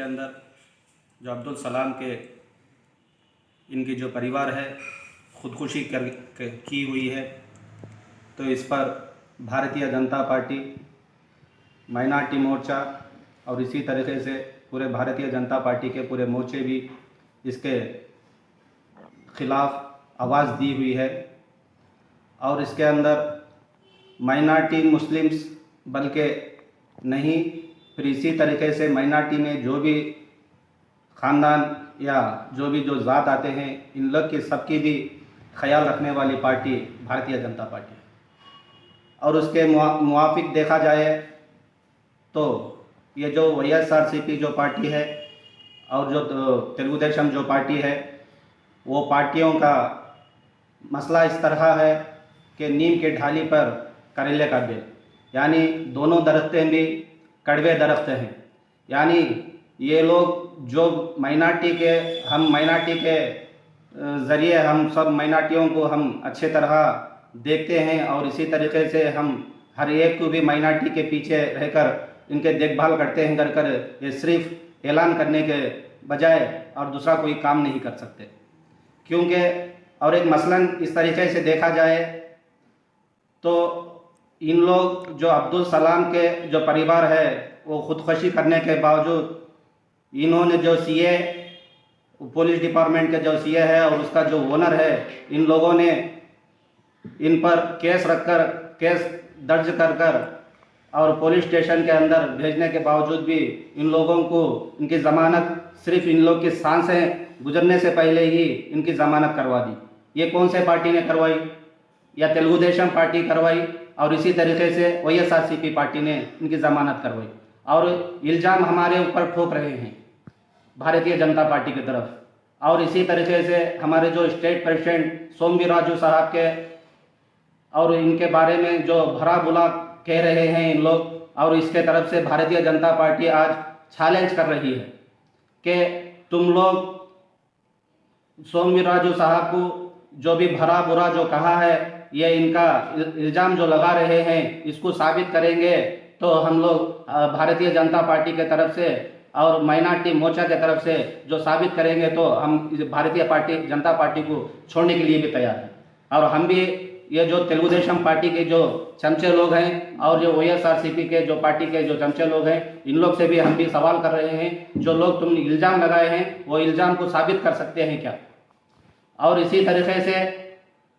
के अंदर जो अब्दुल सलाम के इनकी जो परिवार है ख़ुदकुशी की हुई है, तो इस पर भारतीय जनता पार्टी, माइनॉरिटी मोर्चा और इसी तरीके से पूरे भारतीय जनता पार्टी के पूरे मोर्चे भी इसके ख़िलाफ़ आवाज़ दी हुई है। और इसके अंदर माइनॉरिटी मुस्लिम्स बल्कि नहीं, फिर इसी तरीके से माइनॉरिटी में जो भी ख़ानदान या जो ज़ात आते हैं, इन लोग की सबकी भी ख्याल रखने वाली पार्टी भारतीय जनता पार्टी है। और उसके मुवाफिक देखा जाए तो ये जो YSRCP जो पार्टी है और जो तेलुगु देशम जो पार्टी है, वो पार्टियों का मसला इस तरह है कि नीम के ढाली पर करेले का बेल, यानी दोनों दरख्तें भी कड़वे दरख्त हैं। यानी ये लोग जो हम माइनॉरिटी के ज़रिए हम सब माइनॉरिटियों को हम अच्छे तरह देखते हैं और इसी तरीके से हम हर एक को भी माइनॉरिटी के पीछे रहकर इनके देखभाल करते हैं कर ये सिर्फ ऐलान करने के बजाय और दूसरा कोई काम नहीं कर सकते। क्योंकि और एक मसलन इस तरीके से देखा जाए तो इन लोग जो अब्दुल सलाम के जो परिवार है वो ख़ुदकुशी करने के बावजूद इन्होंने जो CA पुलिस डिपार्टमेंट के जो CA है और उसका जो ओनर है, इन लोगों ने इन पर केस दर्ज कर और पुलिस स्टेशन के अंदर भेजने के बावजूद भी इन लोगों को इनकी ज़मानत सिर्फ इन लोग की सांसें गुजरने से पहले ही इनकी ज़मानत करवा दी। ये कौन से पार्टी ने करवाई? या तेलुगु देशम पार्टी करवाई और इसी तरीके से YSRCP पार्टी ने इनकी ज़मानत करवाई। और इल्ज़ाम हमारे ऊपर ठोक रहे हैं भारतीय जनता पार्टी की तरफ। और इसी तरीके से हमारे जो स्टेट प्रेसिडेंट सोमवीराजू साहब के और इनके बारे में जो भरा बुला कह रहे हैं इन लोग, और इसके तरफ से भारतीय जनता पार्टी आज चैलेंज कर रही है कि तुम लोग सोमवीराजू साहब को जो भी भरा बुरा जो कहा है, ये इनका इल्ज़ाम जो लगा रहे हैं, इसको साबित करेंगे तो हम लोग भारतीय जनता पार्टी के तरफ से और माइनॉरिटी मोर्चा के तरफ से जो साबित करेंगे तो हम भारतीय जनता पार्टी को छोड़ने के लिए भी तैयार हैं। और हम भी ये जो तेलुगु देशम पार्टी के जो चमचे लोग हैं और जो YSRCP के जो पार्टी के जो चमचे लोग हैं, इन लोग से भी हम भी सवाल कर रहे हैं, जो लोग तुमने इल्ज़ाम लगाए हैं वो इल्ज़ाम को साबित कर सकते हैं क्या? और इसी तरीके से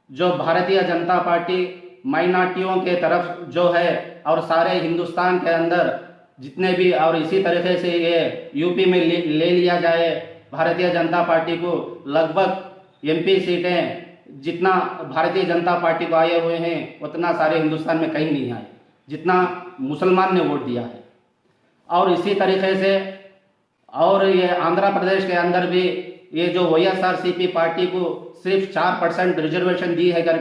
जो भारतीय जनता पार्टी माइनॉरिटियों के तरफ जो है और सारे हिंदुस्तान के अंदर जितने भी, और इसी तरीके से ये यूपी में ले लिया जाए भारतीय जनता पार्टी को लगभग MP सीटें जितना भारतीय जनता पार्टी को आए हुए हैं उतना सारे हिंदुस्तान में कहीं नहीं आए जितना मुसलमान ने वोट दिया है। और इसी तरीके से और ये आंध्र प्रदेश के अंदर भी ये जो YSRCP पार्टी को सिर्फ 4% रिजर्वेशन दी है कर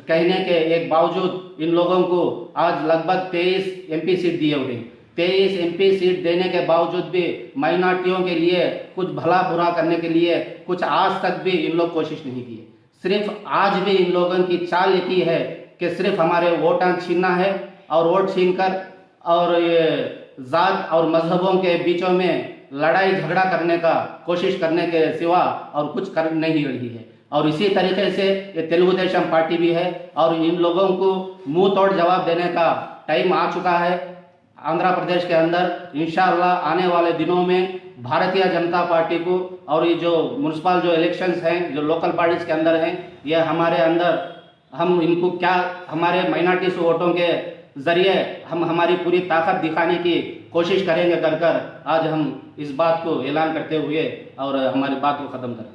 कहने के एक बावजूद इन लोगों को आज लगभग 23 MP सीट दिए हुए हैं। 23 MP सीट देने के बावजूद भी माइनॉरिटियों के लिए कुछ भला बुरा करने के लिए कुछ आज तक भी इन लोग कोशिश नहीं की। सिर्फ आज भी इन लोगों की चाल एक ही है कि सिर्फ हमारे वोट छीनना है और वोट छीनकर और ये जात और मजहबों के बीचों में लड़ाई झगड़ा करने का कोशिश करने के सिवा और कुछ कर नहीं रही है। और इसी तरीके से ये तेलुगु देशम पार्टी भी है और इन लोगों को मुंह तोड़ जवाब देने का टाइम आ चुका है। आंध्र प्रदेश के अंदर इंशाअल्लाह आने वाले दिनों में भारतीय जनता पार्टी को और ये जो म्युनिसिपल जो इलेक्शंस हैं जो लोकल बॉडीज के अंदर हैं, ये हमारे अंदर हम इनको क्या हमारे माइनॉरिटी वोटों के ज़रिए हम हमारी पूरी ताकत दिखाने की कोशिश करेंगे कर आज हम इस बात को ऐलान करते हुए और हमारी बात को ख़त्म करें।